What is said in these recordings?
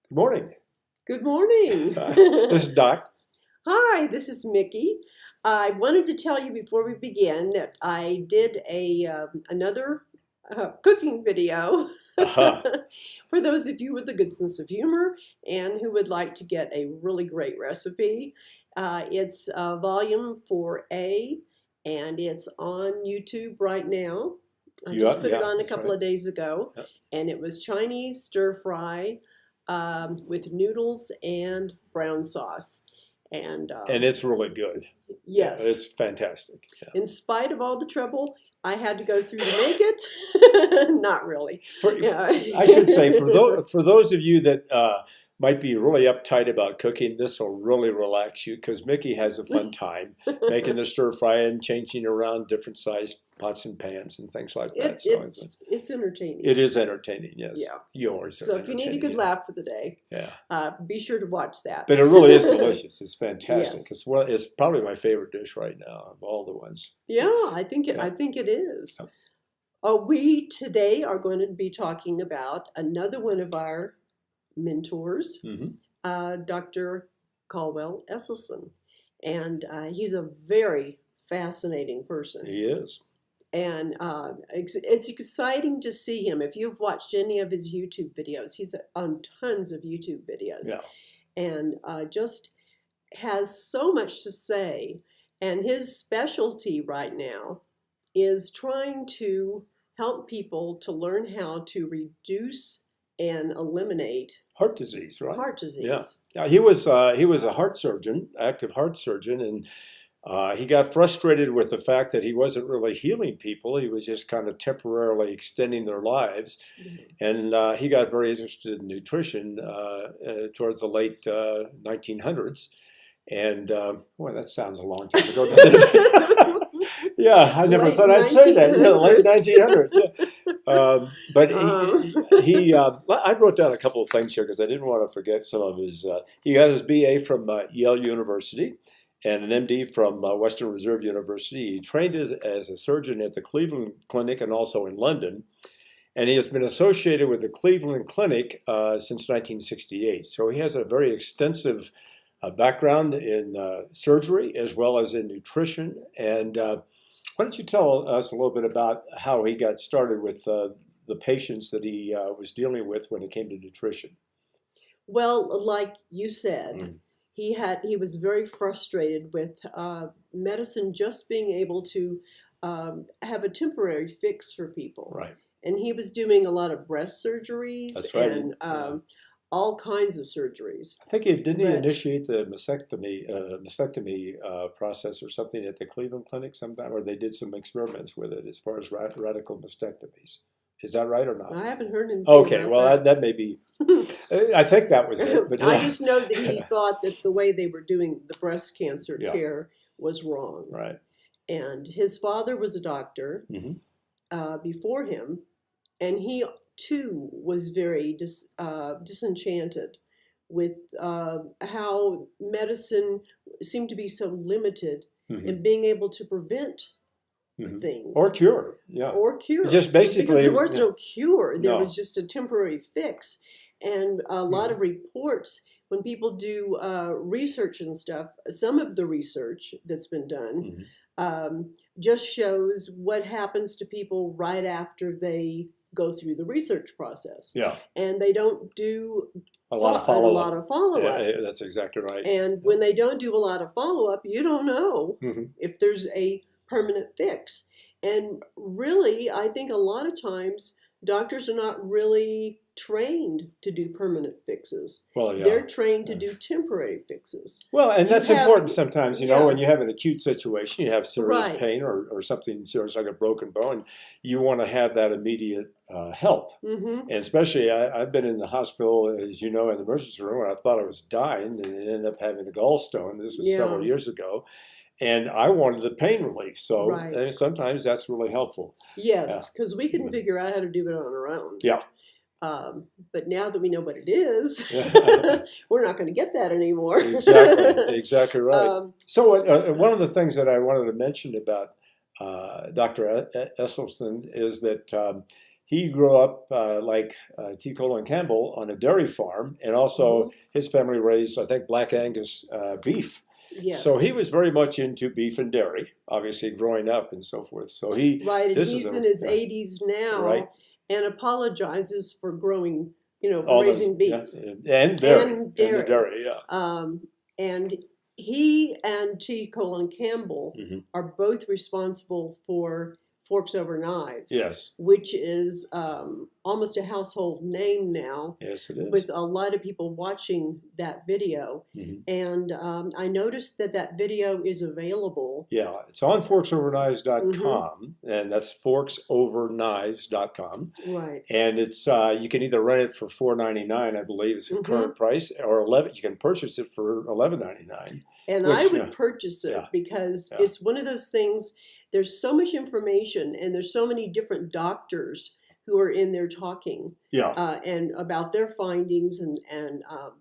Good morning. Good morning. This is Doc. Hi, this is Mickey. I wanted to tell you before we begin that I did another cooking video Aha. for those of you with a good sense of humor and who would like to get a really great recipe. It's volume 4A and it's on YouTube right now. I just put it Yeah, on a that's couple right. of days ago, Yeah. and it was Chinese stir fry with noodles and brown sauce. And And it's really good. Yeah, yes, it's fantastic. Yeah. in spite of all the trouble I had to go through to make it, not really. For Yeah. I should say for those of you that might be really uptight about cooking, this will really relax you because Mickey has a fun time making the stir fry and changing around different size pots and pans and things like that. it, So it's entertaining. it is entertaining. Yes, Yeah. you always are So if you need a entertaining. good Yeah. laugh for the day, Yeah. be sure to watch that. But it really is delicious. It's fantastic. Yes. It's probably my favorite dish right now of all the ones. Yeah, I Yeah. think it is. Yep. We today are going to be talking about another one of our mentors, Hmm. Dr. Caldwell Esselstyn. And he's a very fascinating person. He is. And it's exciting to see him. If you've watched any of his YouTube videos, he's on tons of YouTube videos. Yeah. And just has so much to say. And his specialty right now is trying to help people to learn how to reduce and eliminate Heart disease, right? heart Yeah. disease. Yeah. He was a heart surgeon, active heart surgeon, and he got frustrated with the fact that he wasn't really healing people. He was just kind of temporarily extending their lives. And he got very interested in nutrition towards the late 1900s. And boy, that sounds a long time ago, doesn't it? Yeah, I never Late thought I'd say that. Yeah, late 1900s. 1900s. Yeah. But Um, I wrote down a couple of things here because I didn't want to forget some of his. He got his BA from Yale University and an MD from Western Reserve University. He trained as a surgeon at the Cleveland Clinic and also in London. And he has been associated with the Cleveland Clinic since 1968. So he has a very extensive background in surgery as well as in nutrition. And why don't you tell us a little bit about how he got started with the patients that he was dealing with when it came to nutrition? well, like you said, Mm. he was very frustrated with medicine just being able to have a temporary fix for people. Right. And he was doing a lot of breast surgeries That's right. and Yeah. all kinds of surgeries. I think didn't he But initiate the mastectomy process or something at the Cleveland Clinic sometime, or they did some experiments with it as far as radical mastectomies. Is that right or not? I haven't heard anything Okay, about well that. that may be. I think that was it. But I yeah, just know that he thought that the way they were doing the breast cancer yeah, care was wrong. right. And his father was a doctor Hmm. before him, and he too was very disenchanted with how medicine seemed to be so limited Hmm. in being able to prevent Hmm. Or things cure, yeah. or cure. Just Because basically, there was yeah, no cure, there was no. just a temporary fix. And a lot Hmm. of reports, when people do research and stuff, some of the research that's been done Hmm. just shows what happens to people right after they go through the research process. Yeah, And they don't do a lot of a follow lot up. of follow up. Yeah, that's exactly right. And Yeah. when they don't do a lot of follow up, you don't know Hmm. if there's a permanent fix. And really, I think a lot of times doctors are not really trained to do permanent fixes. Well, yeah. They're trained to Yeah. do temporary fixes. Well, and You that's have, important sometimes, when yeah, you have an acute situation, you have serious right. pain or something serious like a broken bone, you want to have that immediate help. Mm-hmm. And especially, I've been in the hospital, as you know, in the emergency room, and I thought I was dying and ended up having a gallstone. This was Yeah, several years ago. And I wanted the pain relief. So right. sometimes that's really helpful. Yeah. Yes, because we couldn't figure out how to do it on our own. Yeah. But now that we know what it is, Yeah. we're not going to get that anymore. Exactly right. So one of the things that I wanted to mention about Dr. Esselstyn is that he grew up like T. Colin Campbell on a dairy farm, and also his family raised, I think, Black Angus beef. So he Yes. was very much into beef and dairy, obviously growing up and so forth. So Right, and this is he's in his yeah, 80s right, now and apologizes for growing, for all those, raising yeah, beef and dairy, and and the dairy. dairy, yeah. And he and T. Colin Campbell Hmm. are both responsible for Forks Over Knives, Yes, which is almost a household name now, yes, it is. with a lot of people watching that video. Hmm. And I noticed that that video is available. Yeah, it's on Hmm. forksOverKnives.com, and that's forksOverKnives.com. Right. And it's you can either rent it for $4.99, I believe, is the Hmm. current price, or 11. You can purchase it for $11.99. And I Which, would purchase yeah, it because yeah, it's one of those things, there's so much information and there's so many different doctors who are in there talking yeah. and about their findings and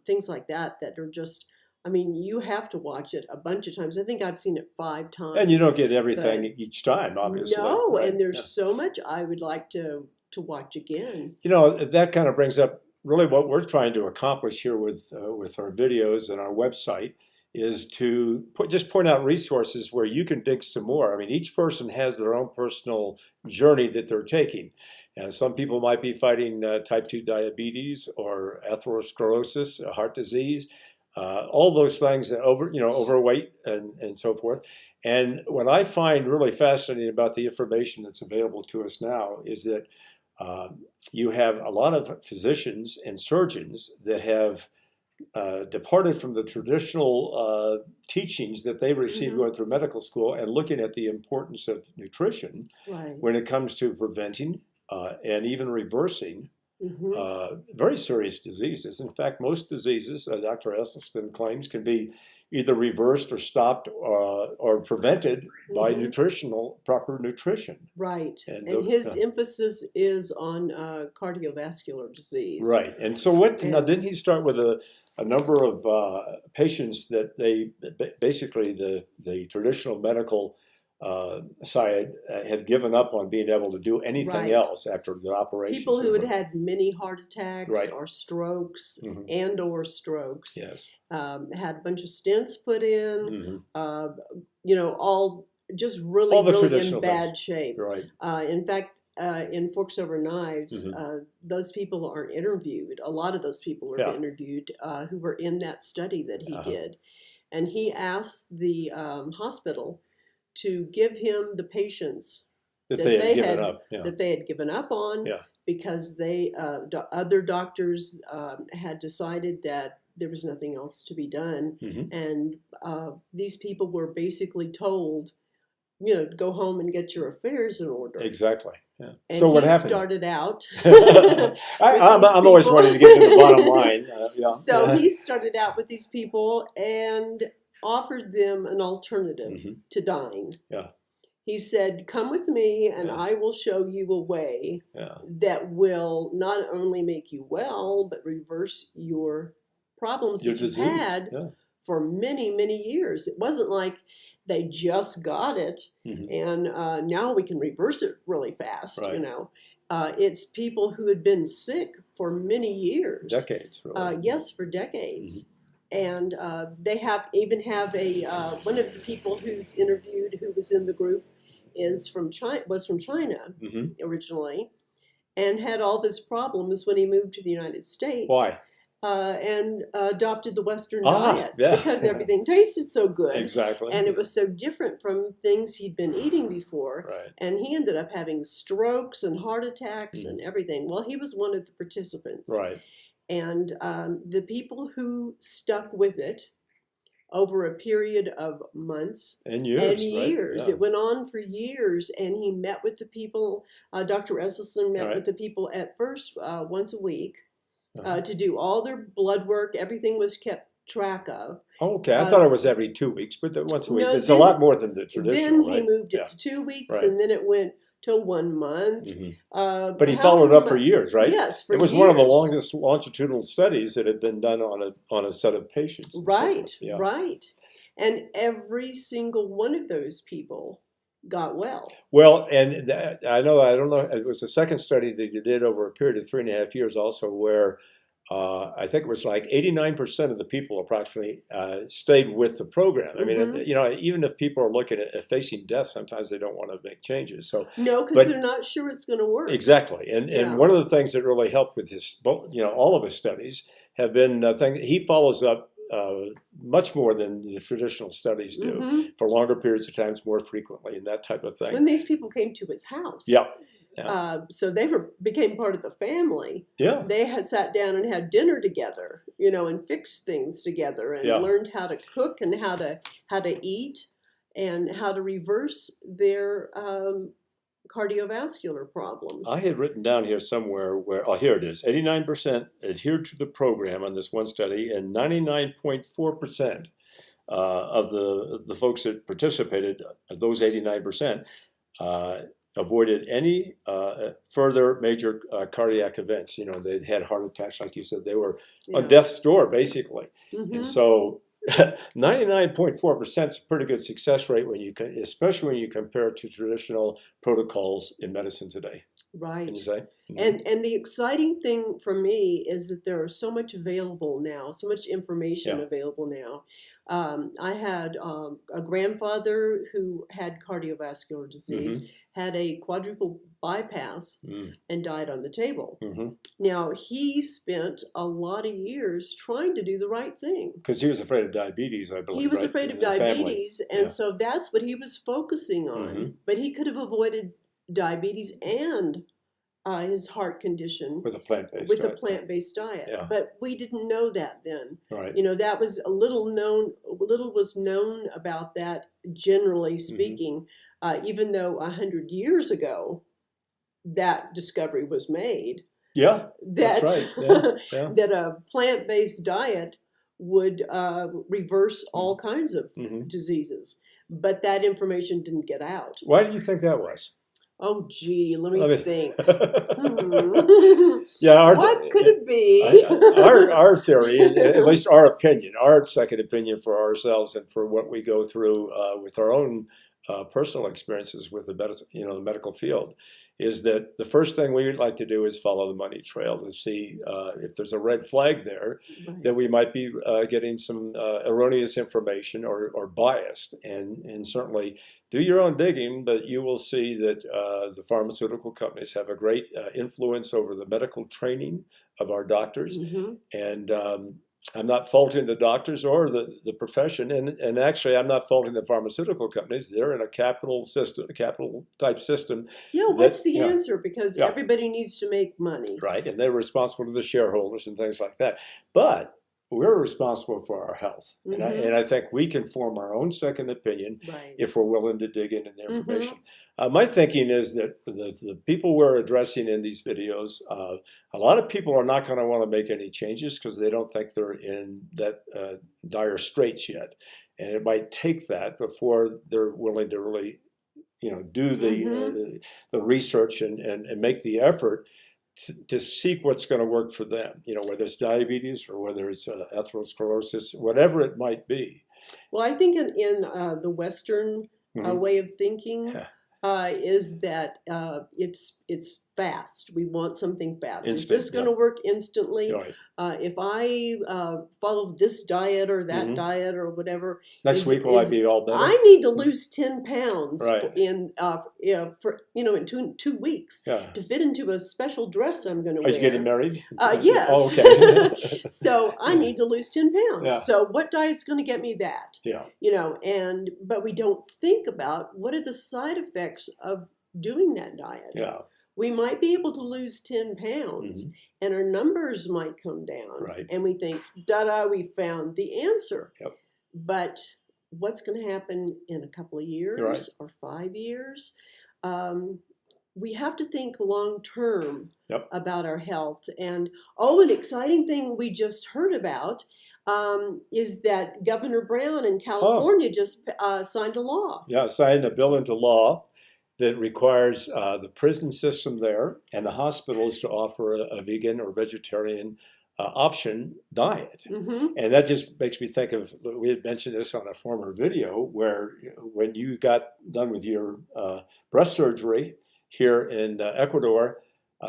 things like that, that are just, I mean, you have to watch it a bunch of times. I think I've seen it 5 And you times. don't get everything But each time, obviously, no, right? and there's Yeah. so much I would like to watch again. That kind of brings up really what we're trying to accomplish here with our videos and our website is to just point out resources where you can dig some more. I mean, each person has their own personal journey that they're taking. And some people might be fighting type 2 diabetes or atherosclerosis, heart disease, all those things, overweight and so forth. And what I find really fascinating about the information that's available to us now is that uh, you have a lot of physicians and surgeons that have departed from the traditional teachings that they received Hmm. going through medical school and looking at the importance of nutrition Right. when it comes to preventing and even reversing Hmm. very serious diseases. In fact, most diseases, Dr. Esselstyn claims, can be either reversed or stopped or prevented by Hmm. proper nutrition. Right. And And his emphasis is on cardiovascular disease. right. And so what, now And didn't he start with a number of patients that basically the traditional medical side had given up on being able to do anything right. else after the operations People were who had over. had many heart attacks Right. or strokes Hmm. and/or strokes Yes. had a bunch of stents put in, Hmm. uh, all just All really, the really in traditional things. bad shape. Right. In fact, in Forks Over Knives, Hmm. those people are interviewed. A lot of those people are Yeah. interviewed who were in that study that he Uh-huh. did. And he asked the hospital to give him the patients That that they had they given had up. Yeah. that they had given up on Yeah. because other doctors had decided that there was nothing else to be done, Hmm. and these people were basically told, go home and get your affairs in order. Exactly. Yeah. And So what he happened? started out I, with I'm, these I'm always people. wanting to get to the bottom line. Yeah. So he started out with these people and offered them an alternative Hmm. to dying. Yeah. He said, "Come with me, and Yeah. I will show you a way Yeah. that will not only make you well, but reverse your problems Your that you've disease. had Yeah. for many, many years." It wasn't like they just got it Hmm. and now we can reverse it really fast, Right. It's people who had been sick for many years. Decades, really. Yes, for decades. And they have one of the people who's interviewed who was in the group was from China Hmm. originally, and had all this problems when he moved to the United States. Why? And adopted the Western Ah, diet yeah. because everything tasted so good, Exactly. and it was so different from things he'd been eating before. Right. And he ended up having strokes and heart attacks Mhm. and everything. Well, he was one of the participants. Right. And the people who stuck with it over a period of months And years, and right? years. Yeah. It went on for years, and he met with the people. Dr. Esselstyn met Right. with the people at first once a week Uh-huh. to do all their blood work. Everything was kept track of. Okay, I thought it was every 2 weeks, but once a week. No, It's a lot more than the traditional, then he right? moved it Yeah. to 2 weeks, Right. and then it went to 1 month. Hmm. But he However followed up for mu- years, right? Yes, for It was years. one of the longest longitudinal studies that had been done on a set of patients. And so Right, forth. Yeah. right. And every single one of those people got well. Well, and I don't know, it was the second study that you did over a period of 3.5 years also, where I think it was like 89% of the people approximately stayed with the program. I mean, Hmm. you know, even if people are looking at facing death, sometimes they don't want to make changes. So, No, because they're but not sure it's going to work. exactly, and Yeah. one of the things that really helped with his, you know, all of his studies have been things he follows up much more than the traditional studies do Hmm. for longer periods of times, more frequently, and that type of thing. And these people came to his house. Yeah, yeah, So they became part of the family. yeah, They had sat down and had dinner together, you know, and fixed things together and yeah. learned how to cook and how to eat and how to reverse their cardiovascular problems. I had written down here somewhere where, oh, here it is. 89% adhered to the program on this one study, and 99.4% of the folks that participated, those 89%, uh, avoided any further major cardiac events. You know, they'd had heart attacks, like you said, they were on Yeah. death's door, basically. And Hmm. so 99.4% is a pretty good success rate when you can, especially when you compare it to traditional protocols in medicine today. Right. Can you say? And the exciting thing for me is that there is so much available now, so much information Yeah. available now. I had a grandfather who had cardiovascular disease, Mm-hmm. had a quadruple bypass, Mm. and died on the table. Mm-hmm. Now, he spent a lot of years trying to do the right thing. Because he was afraid of diabetes, I He believe, was right? afraid In of the family. diabetes, and Yeah. so that's what he was focusing Mm-hmm. on. But he could have avoided diabetes and his heart condition With a plant-based with a diet. plant-based diet. Yeah. But we didn't know that then. Right. You know, that was little was known about that, generally Mm-hmm. speaking, even though 100 years ago that discovery was made. Yeah, that's That right. Yeah, yeah. that a plant-based diet would reverse all kinds of Mm-hmm. diseases. But that information didn't get out. Why do you think that was? Oh, gee, let I me mean, think. yeah, What could it be? our theory, at least our opinion, our second opinion for ourselves and for what we go through with our own personal experiences with the medical field, is that the first thing we would like to do is follow the money trail to see if there's a red flag there, Right. that we might be getting some erroneous information or biased, and certainly do your own digging, but you will see that the pharmaceutical companies have a great influence over the medical training of our doctors. Mm-hmm. And I'm not faulting the doctors or the profession. And actually, I'm not faulting the pharmaceutical companies. They're in a capital type system Yeah, what's that, the yeah, answer? Because yeah, everybody needs to make money. right. And they're responsible to the shareholders and things like that. But we're responsible for our health. And Mm-hmm. I think we can form our own second opinion Right. if we're willing to dig into the Mm-hmm. information. My thinking is that the people we're addressing in these videos, a lot of people are not going to want to make any changes because they don't think they're in that dire straits yet. And it might take that before they're willing to really, do Mm-hmm. the research and make the effort to seek what's going to work for them, whether it's diabetes or whether it's atherosclerosis, whatever it might be. Well, I think in the Western Mm-hmm. way of thinking Yeah. is that it's fast. We want something fast. Is Instant, this going to work instantly? Right. If I follow this diet or that Mm-hmm. diet or whatever, Next week will I be all better? I need to lose 10 pounds Right. in 2 weeks Yeah. to fit into a special dress I'm going to Are wear. you getting married? Yes. Oh, okay. So I need to lose 10 pounds. Yeah. So what diet's going to get me that? Yeah. But we don't think about what are the side effects of doing that diet. Yeah. We might be able to lose 10 pounds, Mm-hmm. and our numbers might come down. Right. And we think, da-da, we found the answer. Yep. But what's going to happen in a couple of years Right. or 5 years? We have to think long term Yep. about our health. And an exciting thing we just heard about is that Governor Brown in California just signed a law. Yeah, signed a bill into law that requires the prison system there and the hospitals to offer a vegan or vegetarian option diet. Mm-hmm. And that just makes me think of, we had mentioned this on a former video, where when you got done with your breast surgery here in Ecuador,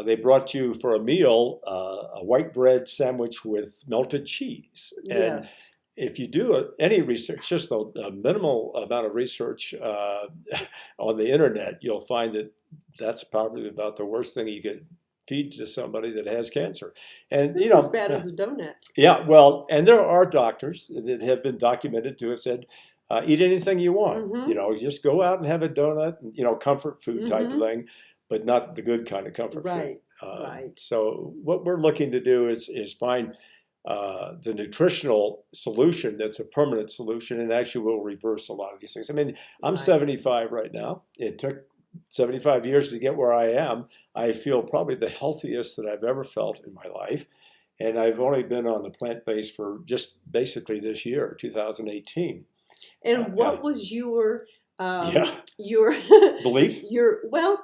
they brought you for a meal a white bread sandwich with melted cheese. And Yes. if you do any research, just a minimal amount of research on the internet, you'll find that that's probably about the worst thing you could feed to somebody that has cancer. And It's as bad as a donut. yeah, well, and there are doctors that have been documented to have said, eat anything you want. Mm-hmm. Just go out and have a donut, comfort food type of Mm-hmm. thing, but not the good kind of comfort food. Right. Right. So what we're looking to do is find the nutritional solution that's a permanent solution, and actually will reverse a lot of these things. I mean, I'm Right. 75 right now. It took 75 years to get where I am. I feel probably the healthiest that I've ever felt in my life. And I've only been on the plant-based for just basically this year, 2018. And what was your Yeah. your Belief?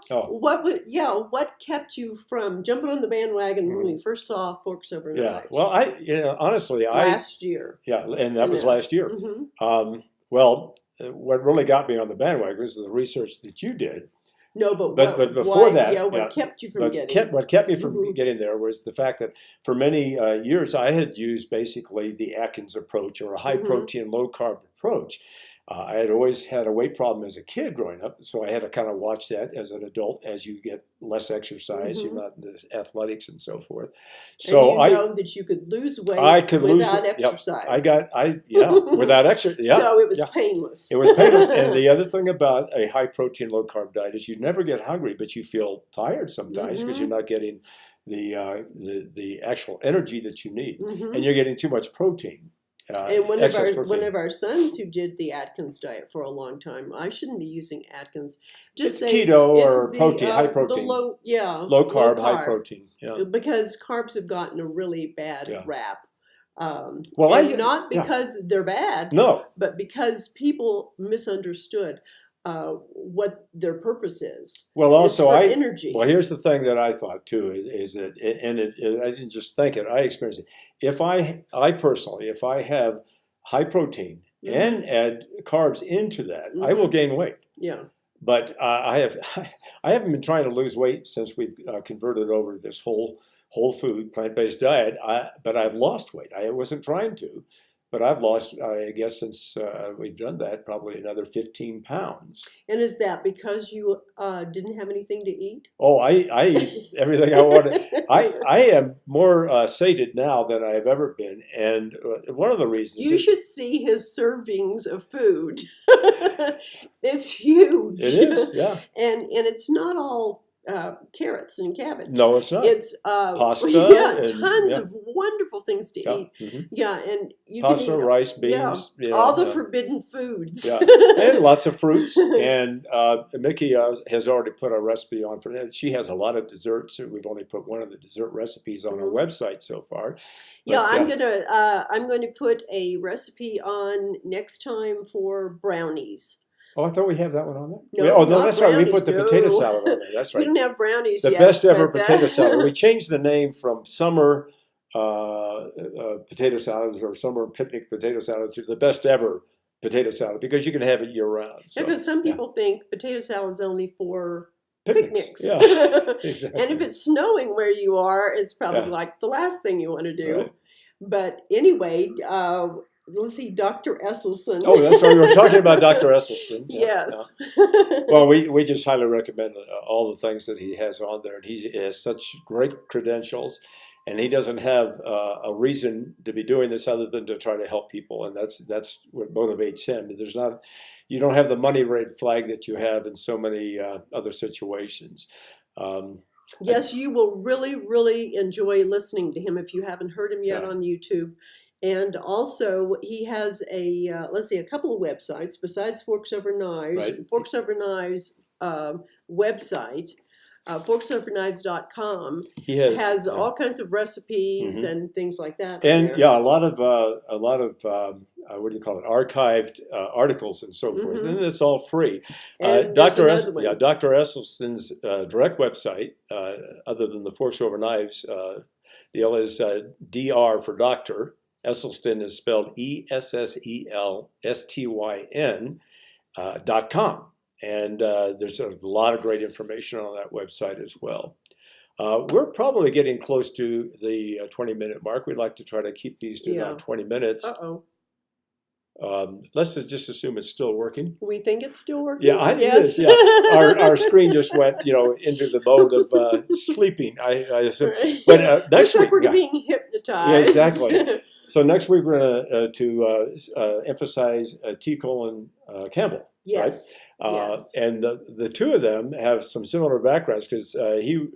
what kept you from jumping on the bandwagon when we first saw Forks Over Yeah. Knives? Well, honestly, last year. Yeah, and that was last year. Mm-hmm. Well, what really got me on the bandwagon was the research that you did. No, but before that, what kept you from getting? What kept me from Mm-hmm. getting there was the fact that for many years I had used basically the Atkins approach, or a high Mm-hmm. protein, low carb approach. I had always had a weight problem as a kid growing up, so I had to kind of watch that as an adult. As you get less exercise, Mm-hmm. you're not in the athletics and so forth. So and you know that you could lose weight without exercise. Without exercise. Yeah. So it was painless. It was painless. And the other thing about a high protein, low carb diet is you never get hungry, but you feel tired sometimes because Mm-hmm. you're not getting the actual energy that you need, Mm-hmm. and you're getting too much protein. And one of our sons who did the Atkins diet for a long time, I shouldn't be using Atkins. Just it's say keto or protein, high protein, low carb, high protein. Yeah. Because carbs have gotten a really bad rap. Not because they're bad, no, but because people misunderstood what their purpose is. Well, also energy. Well, here's the thing that I thought too is that, I didn't just think it; I experienced it. If I personally, if I have high protein Mm-hmm. and add carbs into that, Mm-hmm. I will gain weight. Yeah. But I haven't been trying to lose weight since we've converted over to this whole food plant-based diet. But I've lost weight. I wasn't trying to. But I've lost, I guess, since we've done that, probably another 15 pounds. And is that because you didn't have anything to eat? Oh, I eat everything I wanted. I am more sated now than I've ever been. And one of the reasons... You should see his servings of food. It's huge. It is, yeah. And it's not all carrots and cabbage. No, it's not. It's pasta. Tons of wonderful things to eat. Mm-hmm. Yeah, and you pasta, can eat rice, beans. all the forbidden foods. Yeah, and lots of fruits. And Mickey has already put a recipe on for that. She has a lot of desserts. We've only put one of the dessert recipes on our website so far. But, I'm gonna put a recipe on next time for brownies. Oh, I thought we have that one on there. No, that's right. We put the potato salad on there. That's right. We don't have brownies yet. The best ever potato salad. We changed the name from summer potato salads or summer picnic potato salad to the best ever potato salad, because you can have it year round. So, because some people think potato salad is only for picnics. Yeah, exactly. And if it's snowing where you are, it's probably like the last thing you want to do. Right. But anyway, let's see, Dr. Esselstyn. Oh, that's right. We were talking about Dr. Esselstyn. Yes. Well, we just highly recommend all the things that he has on there. And he has such great credentials. And he doesn't have a reason to be doing this other than to try to help people. And that's what motivates him. You don't have the money red flag that you have in so many other situations. Yes, you will really, really enjoy listening to him if you haven't heard him yet on YouTube. And also, he has a couple of websites besides Forks Over Knives. Right. Forks Over Knives website, forksoverknives.com. He has all kinds of recipes and things like that. And a lot of what do you call it? Archived articles and so forth, and it's all free. Dr. Esselstyn's direct website, other than the Forks Over Knives The L is DR for doctor. Esselstyn is spelled ESSELSTYN .com. And there's a lot of great information on that website as well. We're probably getting close to the 20-minute mark. We'd like to try to keep these to about 20 minutes. Uh-oh. Let's just assume it's still working. We think it's still working? Yeah, yes. It is. Yeah. Our screen just went, into the mode of sleeping, I assume. Right. But next week, we're being hypnotized. Yeah, exactly. So next week we're going to emphasize T. Colin Campbell. Yes. Right? Yes. And the two of them have some similar backgrounds because he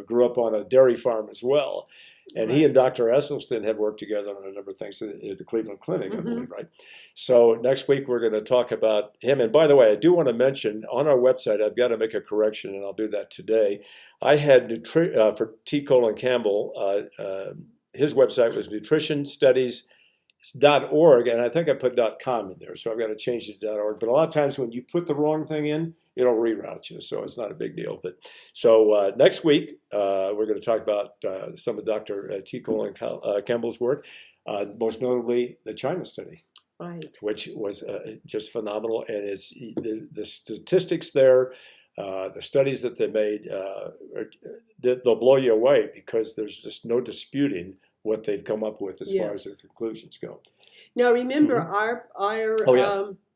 grew up on a dairy farm as well. And he and Dr. Esselstyn have worked together on a number of things at the Cleveland Clinic, I believe, right? So next week we're going to talk about him. And by the way, I do want to mention on our website, I've got to make a correction, and I'll do that today. I had for T. Colin Campbell, his website was nutritionstudies.org, and I think I put .com in there, so I've got to change it to .org. But a lot of times when you put the wrong thing in, it'll reroute you, so it's not a big deal. But so next week we're going to talk about some of Dr. T. Colin Campbell's work, most notably the China study, right, which was just phenomenal, and it's the statistics there. The studies that they made, they'll blow you away because there's just no disputing what they've come up with as far as their conclusions go. Now remember our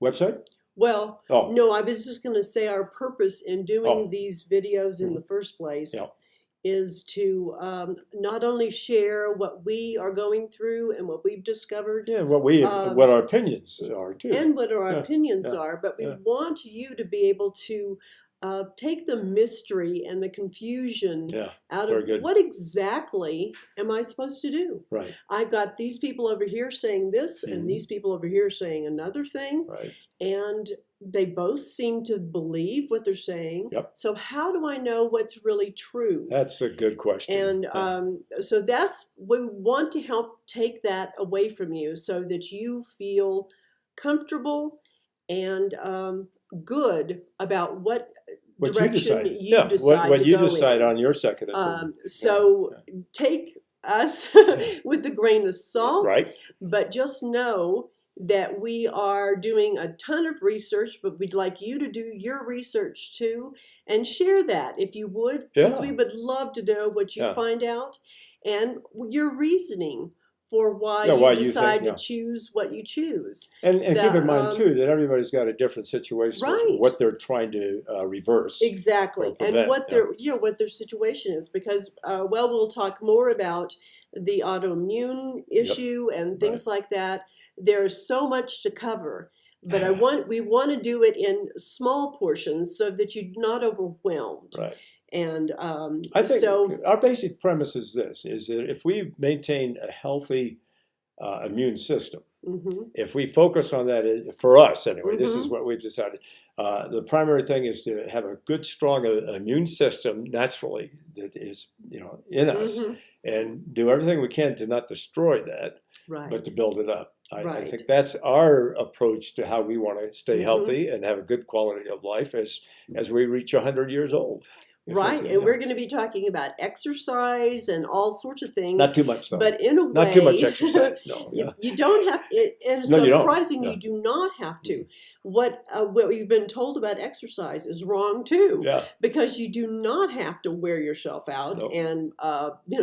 website? Well, no, I was just going to say our purpose in doing these videos in the first place is to not only share what we are going through and what we've discovered. Yeah, what our opinions are too. And what our opinions are, but we want you to be able to take the mystery and the confusion out of what exactly am I supposed to do? Right. I've got these people over here saying this and these people over here saying another thing. Right. And they both seem to believe what they're saying. Yep. So how do I know what's really true? That's a good question. And so we want to help take that away from you so that you feel comfortable and good about what direction you decide what to you go decide in. on your second opinion. So take us with a grain of salt, but just know that we are doing a ton of research, but we'd like you to do your research too and share that if you would, because we would love to know what you find out and your reasoning for why you decide to choose what you choose. And keep in mind too that everybody's got a different situation, what they're trying to reverse. Exactly, and what their what their situation is, because we'll talk more about the autoimmune issue and things like that. There's so much to cover, but we want to do it in small portions so that you're not overwhelmed. Right. And I think our basic premise is this: is that if we maintain a healthy immune system, if we focus on that, for us anyway, this is what we've decided. The primary thing is to have a good, strong immune system naturally that is in us, and do everything we can to not destroy that, but to build it up. I think that's our approach to how we want to stay healthy and have a good quality of life as we reach 100 years old. Right, and we're going to be talking about exercise and all sorts of things. Not too much, though. But in a way, not too much exercise. No, you don't have. And surprising, you do not have to. What we've been told about exercise is wrong too. Yeah. Because you do not have to wear yourself out and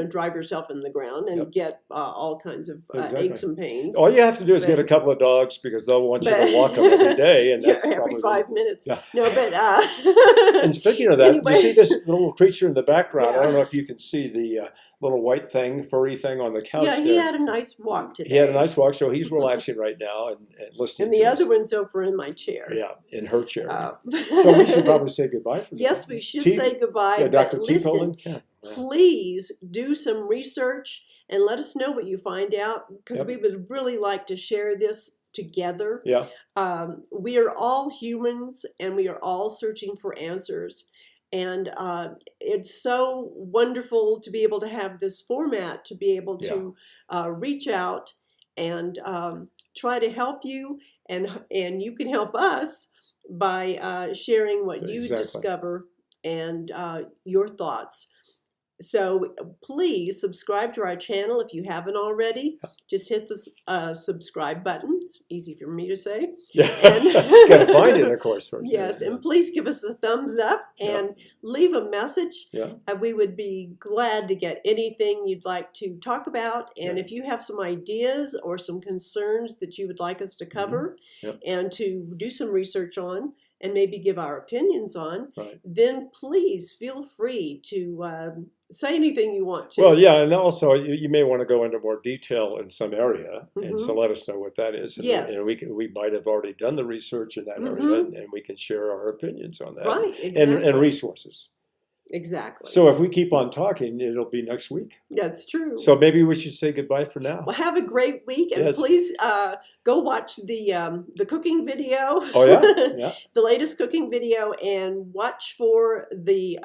drive yourself in the ground and get all kinds of aches and pains. All you have to do is get a couple of dogs because they'll want you to walk them every day, and that's every 5 minutes. Yeah. No, but and speaking of that, do you see this little creature in the background? I don't know if you can see the little white thing, furry thing on the couch. Yeah, he had a nice walk today. He had a nice walk, so he's relaxing right now and listening. And the other one's over in my chair. Yeah, in her chair. So we should probably say goodbye for now. Yes, we should say goodbye. Yeah, Dr. But listen, please do some research and let us know what you find out, because we would really like to share this together. Yeah. We are all humans and we are all searching for answers. And it's so wonderful to be able to have this format, to be able to reach out and try to help you, and you can help us by sharing what you discover and your thoughts. So please subscribe to our channel if you haven't already. Just hit the subscribe button. It's easy for me to say. Yeah, And you got to find it, of course. First. yes, Yeah. and please give us a thumbs up and leave a message. Yeah. We would be glad to get anything you'd like to talk about. And if you have some ideas or some concerns that you would like us to cover and to do some research on, and maybe give our opinions on, then please feel free to say anything you want to. Well, yeah, and also you may want to go into more detail in some area, and so let us know what that is. And, yes. And we might have already done the research in that area, and we can share our opinions on that. Right, exactly. And resources. Exactly. So if we keep on talking, it'll be next week. That's true. So maybe we should say goodbye for now. Well, have a great week, and please go watch the cooking video. Oh yeah, yeah. The latest cooking video, and watch for the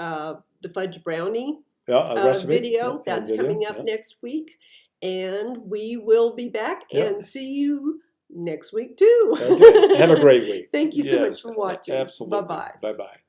fudge brownie recipe video. That's coming up next week, and we will be back and see you next week too. Okay. Have a great week. Thank you so much for watching. Absolutely. Bye bye. Bye bye.